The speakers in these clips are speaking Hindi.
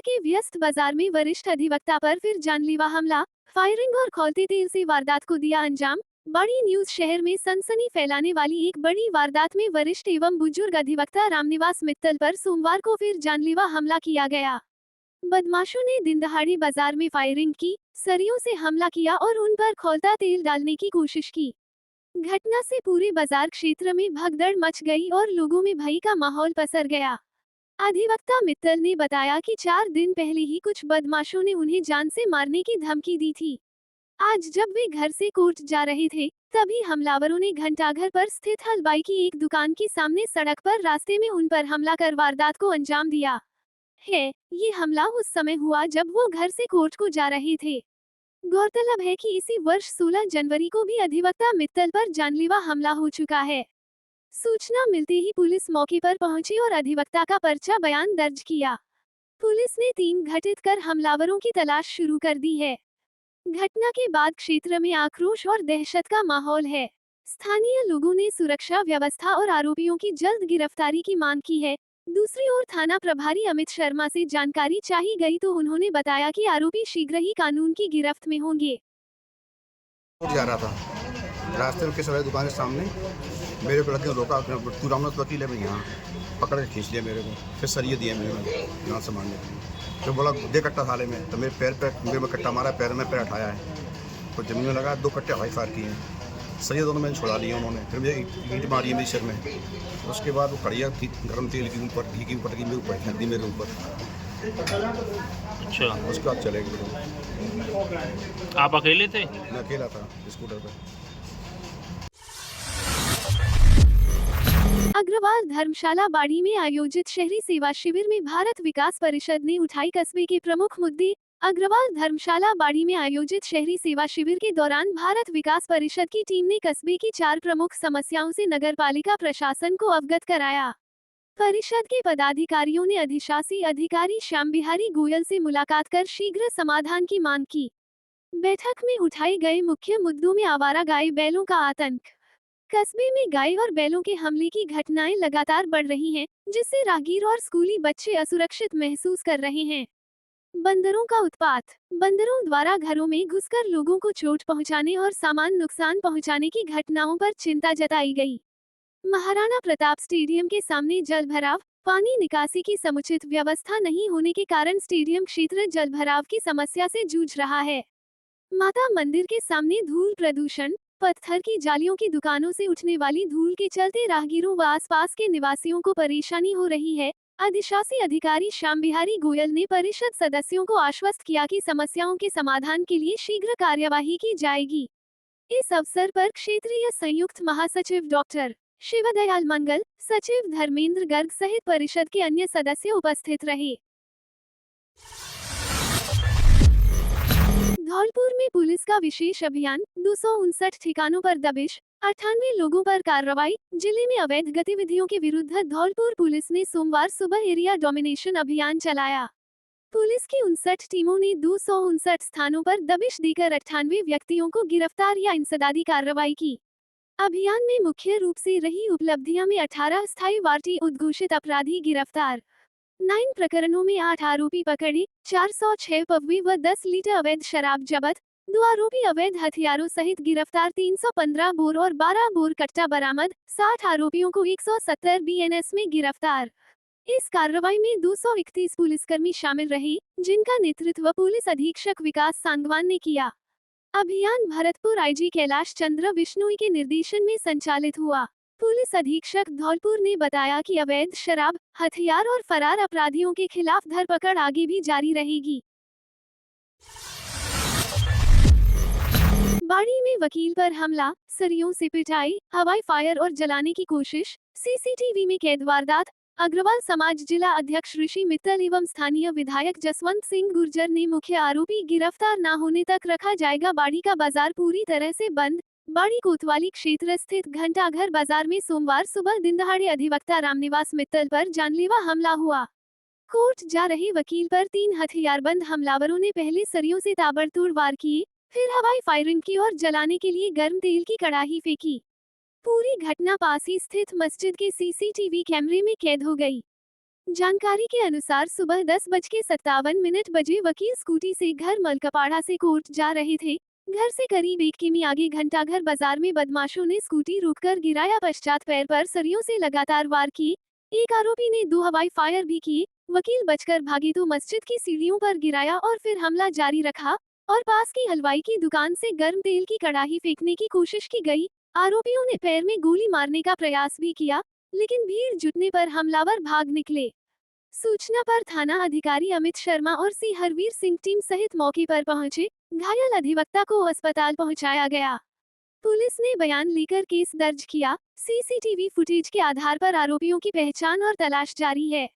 के व्यस्त बाजार में वरिष्ठ अधिवक्ता पर फिर जानलेवा हमला, फायरिंग और खौलते तेल से वारदात को दिया अंजाम। बड़ी न्यूज शहर में सनसनी फैलाने वाली एक बड़ी वारदात में वरिष्ठ एवं बुजुर्ग अधिवक्ता रामनिवास मित्तल पर सोमवार को फिर जानलेवा हमला किया गया। बदमाशों ने दिनदहाड़े बाजार में फायरिंग की, सरियों से हमला किया और उन पर खौलता तेल डालने की कोशिश की। घटना से पूरे बाजार क्षेत्र में भगदड़ मच गई और लोगों में भय का माहौल पसर गया। अधिवक्ता मित्तल ने बताया कि 4 दिन पहले ही कुछ बदमाशों ने उन्हें जान से मारने की धमकी दी थी। आज जब वे घर से कोर्ट जा रहे थे, तभी हमलावरों ने घंटाघर पर स्थित हलवाई की एक दुकान के सामने सड़क पर रास्ते में उन पर हमला कर वारदात को अंजाम दिया है। ये हमला उस समय हुआ जब वो घर से कोर्ट को जा रहे थे। गौरतलब है कि इसी वर्ष 16 जनवरी को भी अधिवक्ता मित्तल पर जानलेवा हमला हो चुका है। सूचना मिलते ही पुलिस मौके पर पहुंची और अधिवक्ता का पर्चा बयान दर्ज किया। पुलिस ने टीम गठित कर हमलावरों की तलाश शुरू कर दी है। घटना के बाद क्षेत्र में आक्रोश और दहशत का माहौल है। स्थानीय लोगों ने सुरक्षा व्यवस्था और आरोपियों की जल्द गिरफ्तारी की मांग की है। दूसरी ओर थाना प्रभारी अमित शर्मा से जानकारी चाही गई तो उन्होंने बताया कि आरोपी शीघ्र ही कानून की गिरफ्त में होंगे। जा रहा था, रास्ते में किसी वाली दुकान के सामने मेरे को लड़के ने रोका, तू रामनाथ वकील है भाई, यहाँ पकड़ के खींच लिया मेरे को, फिर सरिये दिए मेरे को यहाँ से मारने के लिए। तो बोला दे कट्टा थाले में, तो मेरे पैर पे मेरे में कट्टा मारा, पैर में पैर हटाया है, तो जमीन में लगा 2 कट्टे हवाई फायर किए हैं। सरिये दोनों मैंने छुड़ा लिए उन्होंने, फिर मुझे ईंट मारी है मेरे सिर में। उसके बाद वो कड़िया थी गर्म तेल के ऊपर, घी के ऊपर, मेरे ऊपर फेंक दी मेरे ऊपर। अच्छा, उसके बाद चले गए। आप अकेले थे? मैं अकेला था स्कूटर पर। अग्रवाल धर्मशाला बाड़ी में आयोजित शहरी सेवा शिविर में भारत विकास परिषद ने उठाई कस्बे के प्रमुख मुद्दे। अग्रवाल धर्मशाला बाड़ी में आयोजित शहरी सेवा शिविर के दौरान भारत विकास परिषद की टीम ने कस्बे की 4 प्रमुख समस्याओं से नगरपालिका प्रशासन को अवगत कराया। परिषद के पदाधिकारियों ने अधिशासी अधिकारी श्याम बिहारी गोयल से मुलाकात कर शीघ्र समाधान की मांग की। बैठक में उठाए गए मुख्य मुद्दों में आवारा गाय बैलों का आतंक। कस्बे में गाय और बैलों के हमले की घटनाएं लगातार बढ़ रही हैं, जिससे राहगीर और स्कूली बच्चे असुरक्षित महसूस कर रहे हैं। बंदरों का उत्पात। बंदरों द्वारा घरों में घुसकर लोगों को चोट पहुंचाने और सामान नुकसान पहुंचाने की घटनाओं पर चिंता जताई गई। महाराणा प्रताप स्टेडियम के सामने जल भराव। पानी निकासी की समुचित व्यवस्था नहीं होने के कारण स्टेडियम क्षेत्र जल भराव की समस्या से जूझ रहा है। माता मंदिर के सामने धूल प्रदूषण। पत्थर की जालियों की दुकानों से उठने वाली धूल के चलते राहगीरों व आसपास के निवासियों को परेशानी हो रही है। अधिशासी अधिकारी श्याम बिहारी गोयल ने परिषद सदस्यों को आश्वस्त किया कि समस्याओं के समाधान के लिए शीघ्र कार्यवाही की जाएगी। इस अवसर पर क्षेत्रीय संयुक्त महासचिव डॉक्टर शिवदयाल मंगल, सचिव धर्मेंद्र गर्ग सहित परिषद के अन्य सदस्य उपस्थित रहे। धौलपुर में पुलिस का विशेष अभियान, 259 ठिकानों पर दबिश, 98 लोगों पर कार्रवाई। जिले में अवैध गतिविधियों के विरुद्ध धौलपुर पुलिस ने सोमवार सुबह एरिया डोमिनेशन अभियान चलाया। पुलिस की 59 टीमों ने 259 स्थानों पर दबिश देकर 98 व्यक्तियों को गिरफ्तार या इंसदादी कार्रवाई की। अभियान में मुख्य रूप से रही उपलब्धियां में 18 स्थायी वारंटी उद्घोषित अपराधी गिरफ्तार, 9 प्रकरणों में 8 आरोपी पकड़े, 406 पगवे व 10 लीटर अवैध शराब जब्त, 2 आरोपी अवैध हथियारों सहित गिरफ्तार, 315 बोर और 12 बोर कट्टा बरामद, 60 आरोपियों को 170 बीएनएस में गिरफ्तार। इस कार्रवाई में 231 पुलिसकर्मी शामिल रहे, जिनका नेतृत्व पुलिस अधीक्षक विकास सांगवान ने किया। अभियान भरतपुर आईजी कैलाश चंद्र बिश्नोई के निर्देशन में संचालित हुआ। पुलिस अधीक्षक धौलपुर ने बताया कि अवैध शराब, हथियार और फरार अपराधियों के खिलाफ धरपकड़ आगे भी जारी रहेगी। बाड़ी में वकील पर हमला, सरियों से पिटाई, हवाई फायर और जलाने की कोशिश, सीसीटीवी में कैद वारदात। अग्रवाल समाज जिला अध्यक्ष ऋषि मित्तल एवं स्थानीय विधायक जसवंत सिंह गुर्जर ने मुख्य आरोपी गिरफ्तार न होने तक रखा जाएगा बाड़ी का बाजार पूरी तरह से बंद। बाड़ी कोतवाली क्षेत्र स्थित घंटाघर बाजार में सोमवार सुबह दिनदहाड़े अधिवक्ता रामनिवास मित्तल पर जानलेवा हमला हुआ। कोर्ट जा रहे वकील पर 3 हथियारबंद हमलावरों ने पहले सरियों से ताबड़तोड़ वार किए, फिर हवाई फायरिंग की और जलाने के लिए गर्म तेल की कड़ाही फेंकी। पूरी घटना पास ही स्थित मस्जिद के सीसीटीवी कैमरे में कैद हो गई। जानकारी के अनुसार सुबह 10:57 बजे वकील स्कूटी से घर मलकपाड़ा से कोर्ट जा रहे थे। घर से करीब 1 किमी आगे घंटाघर बाजार में बदमाशों ने स्कूटी रोककर गिराया, पश्चात पैर पर सरियों से लगातार वार किए। एक आरोपी ने 2 हवाई फायर भी किए। वकील बचकर भागे तो मस्जिद की सीढ़ियों पर गिराया और फिर हमला जारी रखा और पास की हलवाई की दुकान से गर्म तेल की कड़ाही फेंकने की कोशिश की गई। आरोपियों ने पैर में गोली मारने का प्रयास भी किया, लेकिन भीड़ जुटने पर हमलावर भाग निकले। सूचना पर थाना अधिकारी अमित शर्मा और सी हरवीर सिंह टीम सहित मौके पर पहुंचे। घायल अधिवक्ता को अस्पताल पहुंचाया गया। पुलिस ने बयान लेकर केस दर्ज किया। सीसीटीवी फुटेज के आधार पर आरोपियों की पहचान और तलाश जारी है।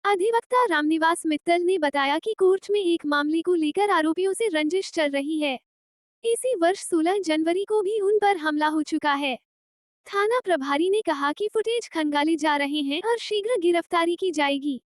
अधिवक्ता रामनिवास मित्तल ने बताया कि कोर्ट में एक मामले को लेकर आरोपियों से रंजिश चल रही है। इसी वर्ष 16 जनवरी को भी उन पर हमला हो चुका है। थाना प्रभारी ने कहा कि फुटेज खंगाले जा रहे हैं और शीघ्र गिरफ्तारी की जाएगी।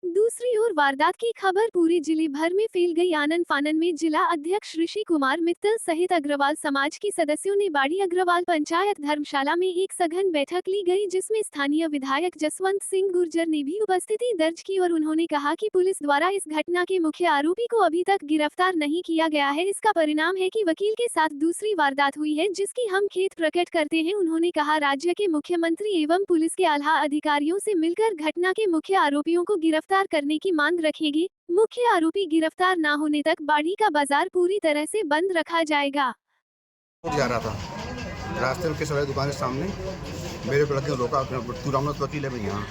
दूसरी ओर वारदात की खबर पूरे जिले भर में फैल गई। आनंद फानन में जिला अध्यक्ष ऋषि कुमार मित्तल सहित अग्रवाल समाज के सदस्यों ने बाड़ी अग्रवाल पंचायत धर्मशाला में एक सघन बैठक ली गई, जिसमें स्थानीय विधायक जसवंत सिंह गुर्जर ने भी उपस्थिति दर्ज की और उन्होंने कहा कि पुलिस द्वारा इस घटना के मुख्य आरोपी को अभी तक गिरफ्तार नहीं किया गया है। इसका परिणाम है कि वकील के साथ दूसरी वारदात हुई है, जिसकी हम खेद प्रकट करते हैं। उन्होंने कहा राज्य के मुख्यमंत्री एवं पुलिस के आला अधिकारियों से मिलकर घटना के मुख्य आरोपियों को गिरफ्तार करने की मांग रखेगी। मुख्य आरोपी गिरफ्तार न होने तक बाड़ी का बाजार पूरी तरह से बंद रखा जाएगा। जा रहा था, रास्ते में किसी वाली दुकान के सामने मेरे को लड़के ने रोका, तू रामनाथ वकील है भाई, यहाँ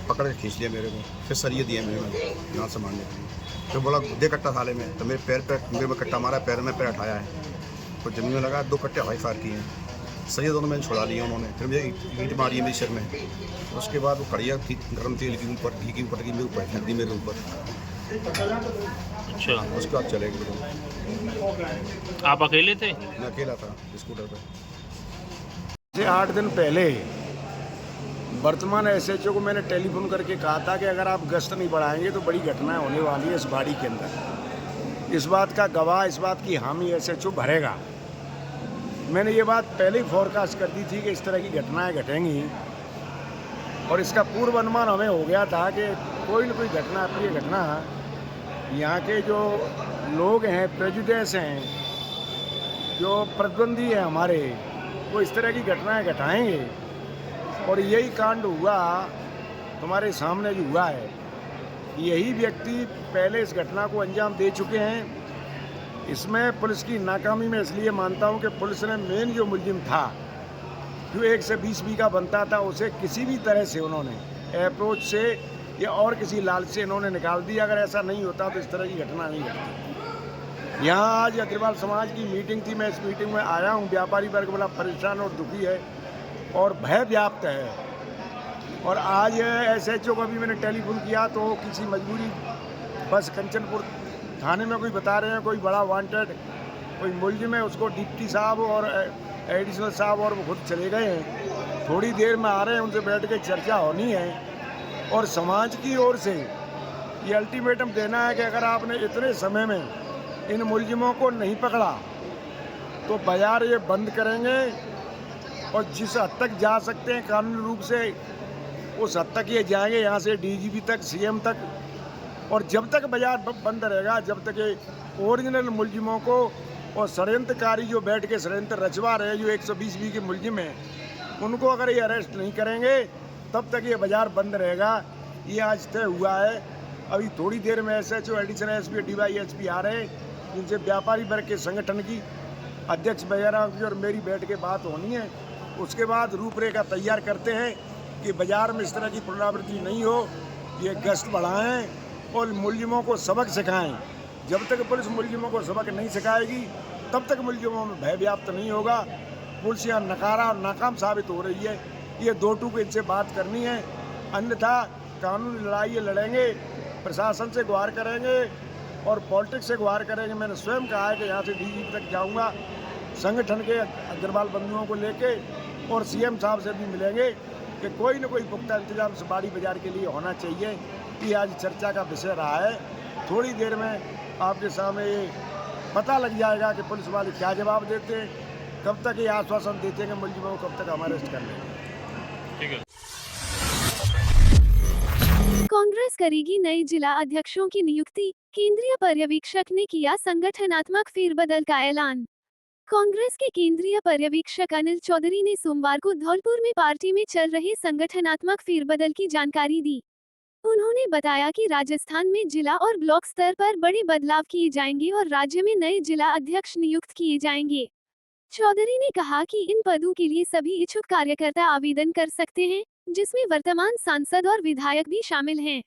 पकड़ के खींच लिया मेरे को, फिर सरिये दिए मेरे को यहाँ से मारने के लिए। तो बोला दे कट्टा थाले में, तो मेरे पैर पे मेरे में कट्टा मारा, पैर में पैर हटाया है, तो जमीन में लगा 2 कट्टे हवाई फायर किए हैं। सरिये दोनों मैंने छुड़ा लिया उन्होंने, फिर मुझे ईंट मारी है मेरे सिर में। उसके बाद वो कड़िया थी गर्म तेल की ऊपर घी की ऊपर की मेरे ऊपर फेंक दी मेरे ऊपर। अच्छा, उसके बाद चले गए। आप अकेले थे? मैं अकेला था स्कूटर पर। से 8 दिन पहले वर्तमान एसएचओ को मैंने टेलीफोन करके कहा था कि अगर आप गश्त नहीं बढ़ाएंगे तो बड़ी घटनाएं होने वाली है इस बाड़ी के अंदर। इस बात का गवाह, इस बात की हामी एसएचओ भरेगा। मैंने ये बात पहले ही फोरकास्ट कर दी थी कि इस तरह की घटनाएं घटेंगी और इसका पूर्व अनुमान हमें हो गया था कि कोई न कोई घटना, अप्रिय घटना यहाँ के जो लोग हैं, प्रेजुडिस हैं, जो प्रतिबंधी हैं हमारे, वो इस तरह की घटनाएं घटाएंगे। और यही कांड हुआ तुम्हारे सामने जो हुआ है। यही व्यक्ति पहले इस घटना को अंजाम दे चुके हैं। इसमें पुलिस की नाकामी में इसलिए मानता हूं कि पुलिस ने मेन जो मुलजिम था, जो 1 से 20 बीघा बनता था, उसे किसी भी तरह से उन्होंने अप्रोच से या और किसी लालच से इन्होंने निकाल दिया। अगर ऐसा नहीं होता तो इस तरह की घटना नहीं घटती। यहाँ आज अग्रवाल समाज की मीटिंग थी, मैं इस मीटिंग में आया हूँ। व्यापारी वर्ग बड़ा परेशान और दुखी है और भय व्याप्त है। और आज एसएचओ को भी मैंने टेलीफोन किया तो किसी मजबूरी बस कंचनपुर थाने में कोई बता रहे हैं कोई बड़ा वांटेड कोई मुलजिम है, उसको डिप्टी साहब और एडिशनल साहब और वो खुद चले गए हैं। थोड़ी देर में आ रहे हैं, उनसे बैठ के चर्चा होनी है और समाज की ओर से ये अल्टीमेटम देना है कि अगर आपने इतने समय में इन मुलजिमों को नहीं पकड़ा तो बाजार ये बंद करेंगे और जिस हद तक जा सकते हैं कानूनी रूप से उस हद तक ये जाएंगे, यहाँ से डीजीपी तक, सीएम तक। और जब तक बाजार बंद रहेगा, जब तक ये ओरिजिनल मुलजिमों को और षड्यंत्रकारी जो बैठ के षड्यंत्र रचवा रहे, जो 120 बी के मुलजिम हैं, उनको अगर ये अरेस्ट नहीं करेंगे तब तक ये बाजार बंद रहेगा। ये आज तय हुआ है। अभी थोड़ी देर में एसएचओ, एडिशनल एसपी, डीवाईएसपी आ रहे हैं, जिनसे व्यापारी वर्ग के संगठन की अध्यक्ष वगैरह की और मेरी बैठ के बात होनी है। उसके बाद रूपरेखा तैयार करते हैं कि बाजार में इस तरह की पुनरावृत्ति नहीं हो, ये गश्त बढ़ाएं और मुलजिमों को सबक सिखाएं। जब तक पुलिस मुलजिमों को सबक नहीं सिखाएगी तब तक मुलजिमों में भय व्याप्त नहीं होगा। पुलिस यहाँ नकारा और नाकाम साबित हो रही है। ये 2 टूक इनसे बात करनी है, अन्यथा कानूनी लड़ाई ये लड़ेंगे, प्रशासन से गुहार करेंगे और पॉलिटिक्स से गुहार करेंगे। मैंने स्वयं कहा है कि यहाँ से डीजीपी तक जाऊँगा, संगठन के अग्रवाल बंधुओं को लेके और सीएम साहब से भी मिलेंगे कि कोई न कोई पुख्ता इंतजाम बाड़ी बाजार के लिए होना चाहिए। ये आज चर्चा का विषय रहा है। थोड़ी देर में आपके सामने ये पता लग जाएगा कि पुलिस वाले क्या जवाब देते हैं, कब तक ये आश्वासन देते हैं कि मुलजिमों को कब तक हम अरेस्ट कर लेंगे। ठीक है। कांग्रेस करेगी नए जिला अध्यक्षों की नियुक्ति, केंद्रीय पर्यवेक्षक ने किया संगठनात्मक फेरबदल का ऐलान। कांग्रेस के केंद्रीय पर्यवेक्षक अनिल चौधरी ने सोमवार को धौलपुर में पार्टी में चल रहे संगठनात्मक फेरबदल की जानकारी दी। उन्होंने बताया कि राजस्थान में जिला और ब्लॉक स्तर पर बड़े बदलाव किए जाएंगे और राज्य में नए जिला अध्यक्ष नियुक्त किए जाएंगे। चौधरी ने कहा कि इन पदों के लिए सभी इच्छुक कार्यकर्ता आवेदन कर सकते हैं, जिसमें वर्तमान सांसद और विधायक भी शामिल हैं।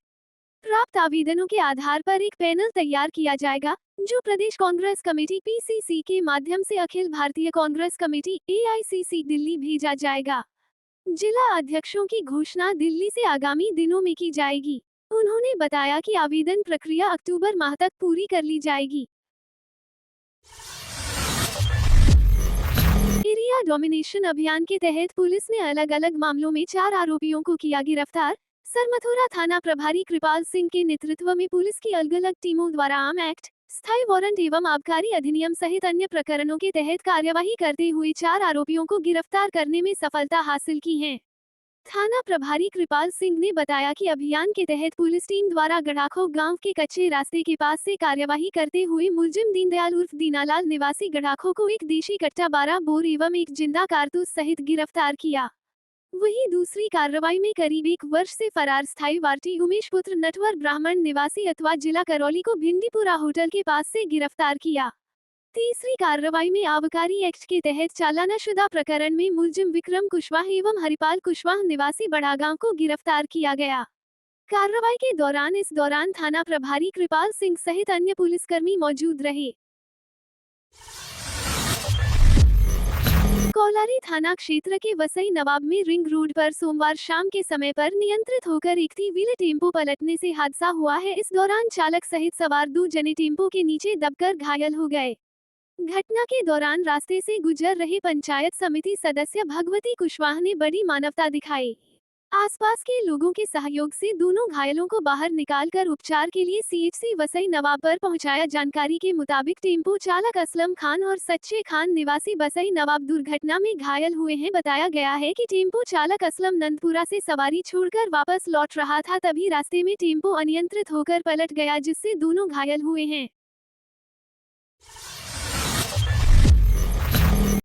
प्राप्त आवेदनों के आधार पर एक पैनल तैयार किया जाएगा, जो प्रदेश कांग्रेस कमेटी (पीसीसी) के माध्यम से अखिल भारतीय कांग्रेस कमेटी (एआईसीसी) दिल्ली भेजा जाएगा। जिला अध्यक्षों की घोषणा दिल्ली से आगामी दिनों में की जाएगी। उन्होंने बताया कि आवेदन प्रक्रिया अक्टूबर माह तक पूरी कर ली जाएगी। एरिया डोमिनेशन अभियान के तहत पुलिस ने अलग-अलग मामलों में 4 आरोपियों को किया गिरफ्तार। सरमथुरा थाना प्रभारी कृपाल सिंह के नेतृत्व में पुलिस की अलग-अलग टीमों द्वारा आम एक्ट, स्थायी वारंट एवं आबकारी अधिनियम सहित अन्य प्रकरणों के तहत कार्यवाही करते हुए 4 आरोपियों को गिरफ्तार करने में सफलता हासिल की है। थाना प्रभारी कृपाल सिंह ने बताया कि अभियान के तहत पुलिस टीम द्वारा गढ़ाखो गांव के कच्चे रास्ते के पास से कार्यवाही करते हुए मुलजिम दीनदयाल उर्फ दीनालाल निवासी गढ़ाखो को एक देशी कट्टा 12 बोर एवं एक जिंदा कारतूस सहित गिरफ्तार किया। वहीं दूसरी कार्रवाई में करीब 1 वर्ष से फरार स्थायी वार्टी उमेश पुत्र नटवर ब्राह्मण निवासी अथवा जिला करौली को भिंडीपुरा होटल के पास से गिरफ्तार किया। तीसरी कार्रवाई में आबकारी एक्ट के तहत चालानाशुदा प्रकरण में मुलजिम विक्रम कुशवाहा एवं हरिपाल कुशवाहा निवासी बड़ागांव को गिरफ्तार किया गया। कार्रवाई के दौरान थाना प्रभारी कृपाल सिंह सहित अन्य पुलिसकर्मी मौजूद रहे। कौलारी थाना क्षेत्र के वसई नवाब में रिंग रोड पर सोमवार शाम के समय पर नियंत्रित होकर एक थ्री-व्हीलर टेम्पो पलटने से हादसा हुआ है। इस दौरान चालक सहित सवार 2 जने टेम्पो के नीचे दबकर घायल हो गए। घटना के दौरान रास्ते से गुजर रहे पंचायत समिति सदस्य भगवती कुशवाहा ने बड़ी मानवता दिखाई। आसपास के लोगों के सहयोग से दोनों घायलों को बाहर निकालकर उपचार के लिए सीएचसी वसई नवाब पर पहुंचाया। जानकारी के मुताबिक टेम्पो चालक असलम खान और सच्चे खान निवासी वसई नवाब दुर्घटना में घायल हुए हैं। बताया गया है कि टेम्पो चालक असलम नंदपुरा से सवारी छोड़कर वापस लौट रहा था, तभी रास्ते में टेम्पो अनियंत्रित होकर पलट गया, जिससे दोनों घायल हुए हैं।